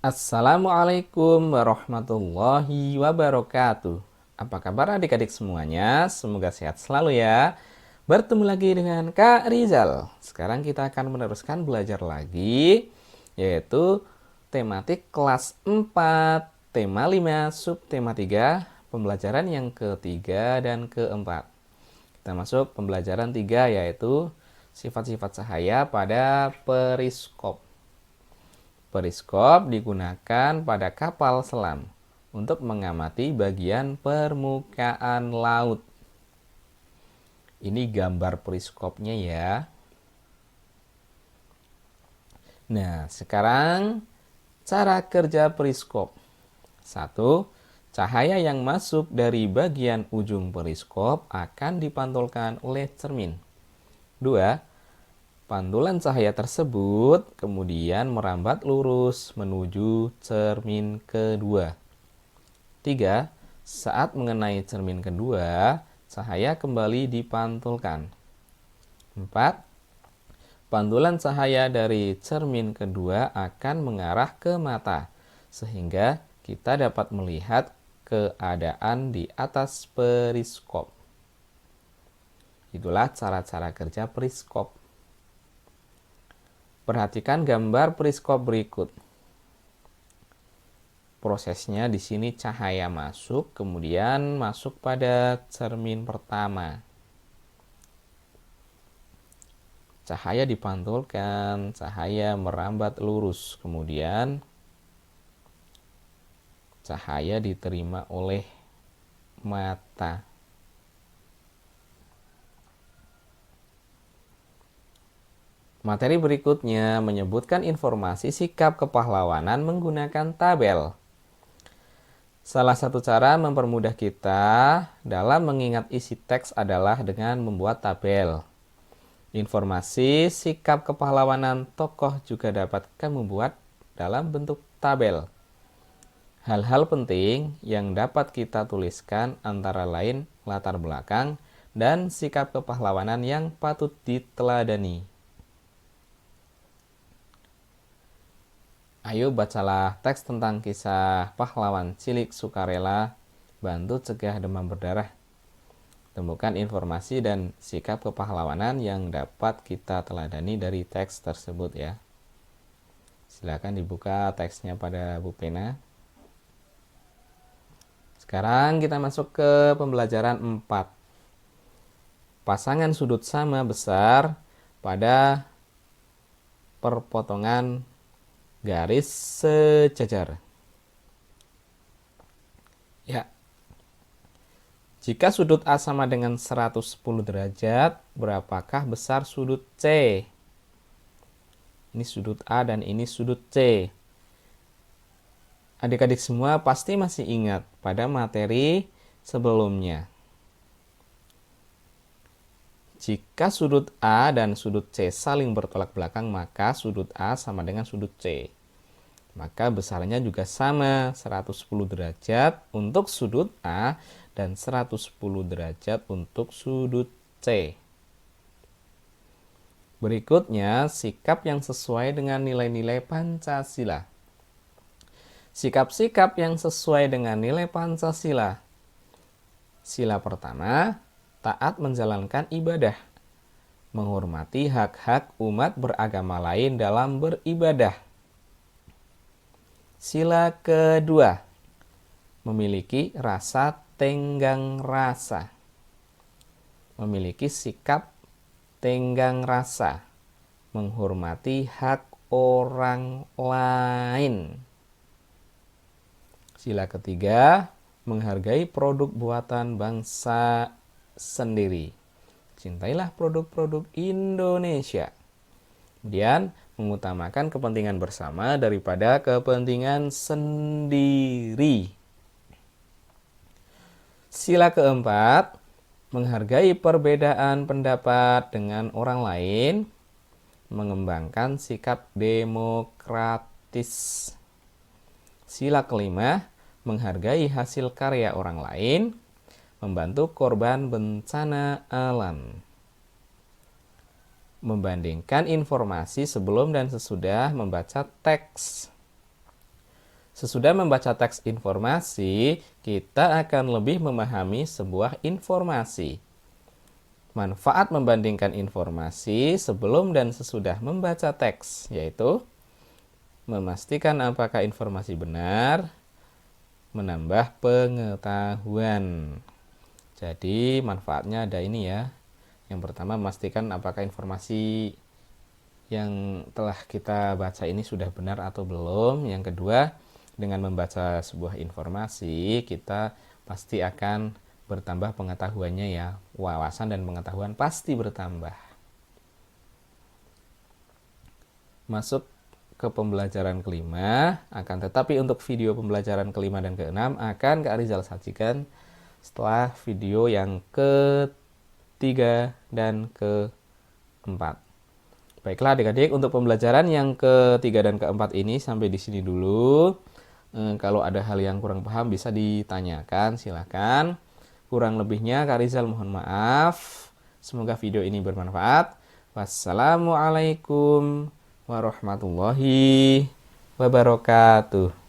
Assalamualaikum warahmatullahi wabarakatuh. Apa kabar adik-adik semuanya? Semoga sehat selalu ya. Bertemu lagi dengan Kak Rizal. Sekarang kita akan meneruskan belajar lagi, yaitu tematik kelas 4, tema 5, subtema 3, pembelajaran yang ketiga dan keempat. Kita masuk pembelajaran 3, yaitu sifat-sifat cahaya pada periskop. Periskop digunakan pada kapal selam untuk mengamati bagian permukaan laut. Ini gambar periskopnya ya. Nah, sekarang cara kerja periskop. 1. Cahaya yang masuk dari bagian ujung periskop akan dipantulkan oleh cermin. 2. Pantulan cahaya tersebut kemudian merambat lurus menuju cermin kedua. 3. Saat mengenai cermin kedua, cahaya kembali dipantulkan. 4. Pantulan cahaya dari cermin kedua akan mengarah ke mata, sehingga kita dapat melihat keadaan di atas periskop. Itulah cara-cara kerja periskop. Perhatikan gambar periskop berikut. Prosesnya di sini cahaya masuk, kemudian masuk pada cermin pertama. Cahaya dipantulkan, cahaya merambat lurus, kemudian cahaya diterima oleh mata. Materi berikutnya menyebutkan informasi sikap kepahlawanan menggunakan tabel. Salah satu cara mempermudah kita dalam mengingat isi teks adalah dengan membuat tabel. Informasi sikap kepahlawanan tokoh juga dapat kamu buat dalam bentuk tabel. Hal-hal penting yang dapat kita tuliskan antara lain latar belakang dan sikap kepahlawanan yang patut diteladani. Ayo bacalah teks tentang kisah pahlawan cilik sukarela bantu cegah demam berdarah. Temukan informasi dan sikap kepahlawanan yang dapat kita teladani dari teks tersebut ya. Silakan dibuka teksnya pada buku pena. Sekarang kita masuk ke pembelajaran 4. Pasangan sudut sama besar pada perpotongan garis sejajar. Ya. Jika sudut A sama dengan 110 derajat, berapakah besar sudut C? Ini sudut A dan ini sudut C. Adik-adik semua pasti masih ingat pada materi sebelumnya. Jika sudut A dan sudut C saling bertolak belakang, maka sudut A sama dengan sudut C. Maka besarnya juga sama, 110 derajat untuk sudut A dan 110 derajat untuk sudut C. Berikutnya, sikap yang sesuai dengan nilai-nilai Pancasila. Sikap-sikap yang sesuai dengan nilai Pancasila. Sila pertama, taat menjalankan ibadah. Menghormati hak-hak umat beragama lain dalam beribadah. Sila kedua, memiliki rasa tenggang rasa. Memiliki sikap tenggang rasa. Menghormati hak orang lain. Sila ketiga, menghargai produk buatan bangsa sendiri. Cintailah produk-produk Indonesia. Kemudian, mengutamakan kepentingan bersama daripada kepentingan sendiri. Sila keempat, menghargai perbedaan pendapat dengan orang lain, mengembangkan sikap demokratis. Sila kelima, menghargai hasil karya orang lain, membantu korban bencana alam. Membandingkan informasi sebelum dan sesudah membaca teks. Sesudah membaca teks informasi, kita akan lebih memahami sebuah informasi. Manfaat membandingkan informasi sebelum dan sesudah membaca teks, yaitu memastikan apakah informasi benar, menambah pengetahuan. Jadi manfaatnya ada ini ya. Yang pertama, memastikan apakah informasi yang telah kita baca ini sudah benar atau belum. Yang kedua, dengan membaca sebuah informasi, kita pasti akan bertambah pengetahuannya ya. Wawasan dan pengetahuan pasti bertambah. Masuk ke pembelajaran kelima, akan tetapi untuk video pembelajaran kelima dan keenam akan Kak Rizal sajikan setelah video yang ketiga dan keempat. Baiklah adik-adik, untuk pembelajaran yang ketiga dan keempat ini sampai di sini dulu. Kalau ada hal yang kurang paham bisa ditanyakan, silakan. Kurang lebihnya Kak Rizal mohon maaf. Semoga video ini bermanfaat. Wassalamualaikum warahmatullahi wabarakatuh.